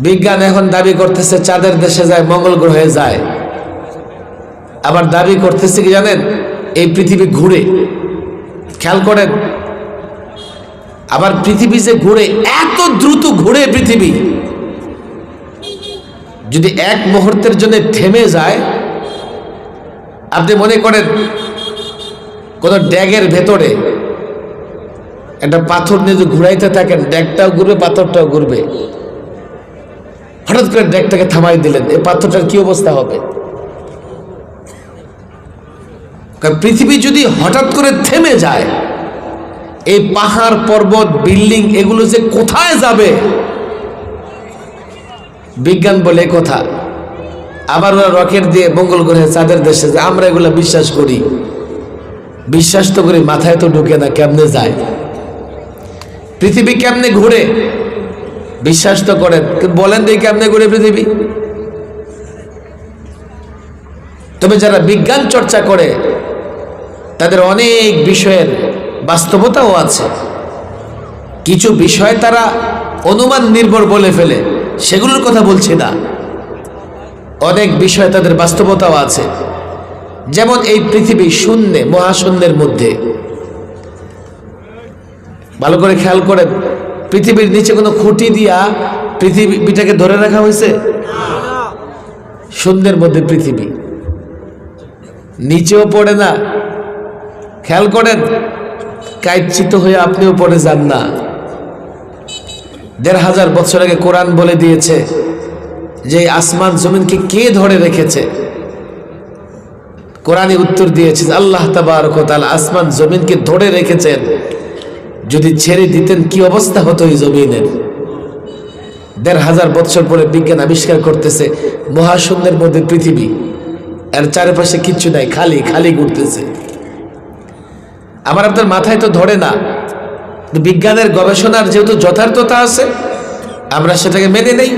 বিজ্ঞান এখন দাবি করতেছে চাঁদের দেশে যায়, মঙ্গল গ্রহে যায়। আবার দাবি করতেছে কি জানেন, এই পৃথিবী ঘুরে। খেয়াল করেন, আবার পৃথিবী যে ঘুরে, এত দ্রুত ঘুরে পৃথিবী, যদি এক মুহূর্তের জন্য থেমে যায়, আপনি মনে করেন কোন ড্যাগের ভেতরে একটা পাথর নিয়ে যদি ঘুরাইতে থাকেন, ড্যাগটাও ঘুরবে, পাথরটাও ঘুরবে। হঠাৎ করে ড্যাগটাকে থামাই দিলেন, এই পাথরটার কি অবস্থা হবে? কারণ পৃথিবী যদি হঠাৎ করে থেমে যায়, এই পাহাড় পর্বত বিল্ডিং এগুলো যে কোথায় যাবে, বিজ্ঞান বলে কথা। আবার ওরা রকেট দিয়ে মঙ্গল গ্রহে চাঁদের দেশে যায়, আমরা এগুলো বিশ্বাস করি। বিশ্বাস তো করি, মাথায় তো ঢুকে না কেমনে যায়, পৃথিবী কেমনে ঘুরে বিশ্বাস তো করেন, বলেন দেখি কেমনে ঘুরে পৃথিবী। তবে যারা বিজ্ঞান চর্চা করে তাদের অনেক বিষয়ের বাস্তবতাও আছে। কিছু বিষয় তারা অনুমান নির্ভর বলে ফেলে, সেগুলোর কথা বলছি না। অনেক বিষয় তাদের বাস্তবতাও আছে। যেমন এই পৃথিবী শূন্যে, মহাশূন্যের মধ্যে। ভালো করে খেয়াল করেন, পৃথিবীর নিচে কোনো খুঁটি দিয়া পৃথিবীটাকে ধরে রাখা হয়েছে? শূন্যের মধ্যে পৃথিবী, নিচেও পড়ে না। খেয়াল করেন, কাইচিত হয়ে আপনিও পড়ে যান না। ১৫০০ বছর আগে কোরআন বলে দিয়েছে যে আসমান জমিনকে কে ধরে রেখেছে। কোরআনে উত্তর দিয়েছে আল্লাহ তাবারক ওয়া তাআলা আসমান জমিনকে ধরে রেখেছেন। যদি ছেড়ে দিতেন কি অবস্থা হতো এই জমিনের। ১৫০০ বছর পরে বিজ্ঞান আবিষ্কার করতেছে মহাশূন্যের মধ্যে পৃথিবী, এর চারপাশে কিচ্ছু নাই, খালি খালি ঘুরতেছে। আমার আপনার মাথায় তো ধরে না। বিজ্ঞানের গবেষণার যেহেতু যথার্থতা আছে, আমরা সেটাকে মেনে নেই।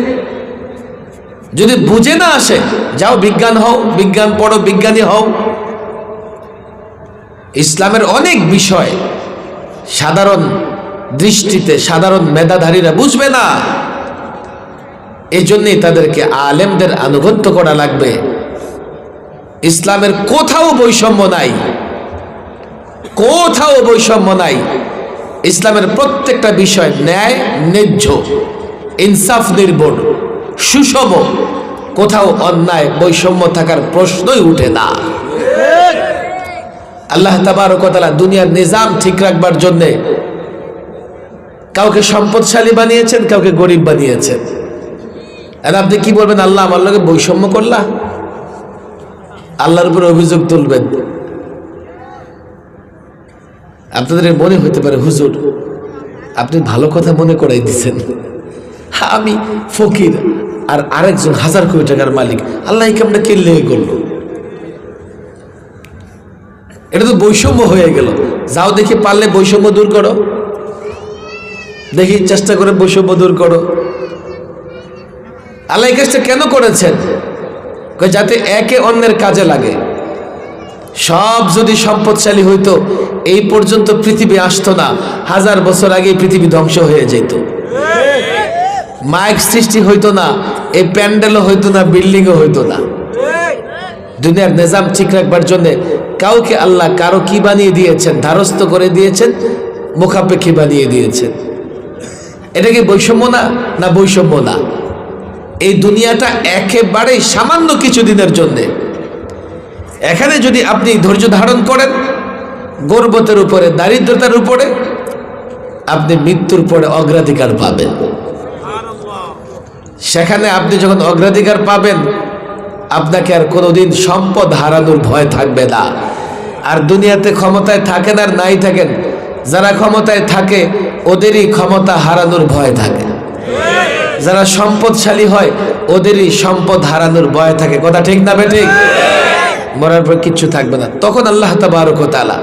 যদি বুঝে না আসে, যাও বিজ্ঞান হও, বিজ্ঞান পড়ো, বিজ্ঞানী হও। ইসলামের অনেক বিষয় সাধারণ দৃষ্টিতে সাধারণ মেধাধারীরা বুঝবে না। এই জন্যই তাদেরকে আলেমদের আনুগত্য করা লাগবে। ইসলামের কোথাও বৈষম্য নাই, কোথাও বৈষম্য নাই। ইসলামের প্রত্যেকটা বিষয় ন্যায়, ন্যায্য, ইনসাফ নির্ভর, সুষম। কোথাও অন্যায় বৈষম্য থাকার প্রশ্নই উঠে না। আল্লাহ তাবারক ওয়া তাআলা দুনিয়ার নিজাম ঠিক রাখবার জন্যে কাউকে সম্পদশালী বানিয়েছেন, কাউকে গরিব বানিয়েছেন। আর আপনি কি বলবেন, আল্লাহ আমার লগে বৈষম্য করলা? আল্লাহর উপরে অভিযোগ তুলবেন। আপনাদের মনে হতে পারে হুজুর আপনি ভালো কথা মনে করাই দিচ্ছেন, আমি ফকির আর আরেকজন 1000 কোটি টাকার মালিক, আল্লাহ এই কামটা কে লেগে করলো? এটা তো বৈষম্য হয়ে গেল। যাও দেখি পারলে বৈষম্য দূর করো, দেখি চেষ্টা করে বৈষম্য দূর করো। আল্লাহ এই কাজটা কেন করেছেন? যাতে একে অন্যের কাজে লাগে। সব যদি সম্পদশালী হইতো এই পর্যন্ত পৃথিবী আসতো না, 1000 বছর আগে পৃথিবী ধ্বংস হয়ে যেত। মাইক সৃষ্টি হইতো না, এই প্যান্ডেলও হইতো না, বিল্ডিংও হইতো না। দুনিয়ার নিজাম ঠিক রাখবার জন্য কাউকে আল্লাহ কারো কি বানিয়ে দিয়েছেন, ধারস্থ করে দিয়েছেন, মুখাপেক্ষী বানিয়ে দিয়েছেন। এটা কি বৈষম্য না? না, বৈষম্য না। এই দুনিয়াটা একেবারে সামান্য কিছু দিনের জন্যে। এখানে যদি আপনি ধৈর্য ধারণ করেন, গর্বতের উপরে, দারিদ্রতার উপরে, আপনি মৃত্যুর পরে অগ্রাধিকার পাবেন। সেখানে আপনি যখন অগ্রাধিকার পাবেন, আপনাকে আর কোনোদিন সম্পদ হারানোর ভয় থাকবে না। আর দুনিয়াতে ক্ষমতায় থাকেন আর নাই থাকেন, যারা ক্ষমতায় থাকে ওদেরই ক্ষমতা হারানোর ভয় থাকে। যারা সম্পদশালী হয় ওদেরই সম্পদ হারানোর ভয় থাকে। কথা ঠিক না বেঠিক? মরার পর কিচ্ছু থাকবে না। তখন আল্লাহ তাবারক ওয়া তাআলা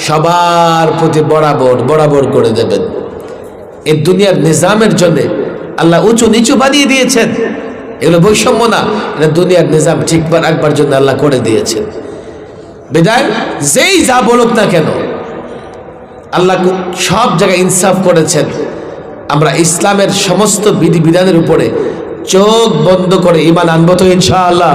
সবার প্রতি বরাবর বরাবর করে দেবেন। এই দুনিয়ার নিজামের জন্য আল্লাহ উঁচু নিচু বানিয়ে দিয়েছেন। এগুলো বৈষম্য না, এটা দুনিয়ার নিজাম ঠিক রাখবার জন্য আল্লাহ করে দিয়েছেন। বিদায় যেই যা বলুক না কেন, আল্লাহ সব জায়গায় ইনসাফ করেছেন। আমরা ইসলামের সমস্ত বিধিবিধানের উপরে চোখ বন্ধ করে ঈমান আনবো তো ইনশাআল্লাহ।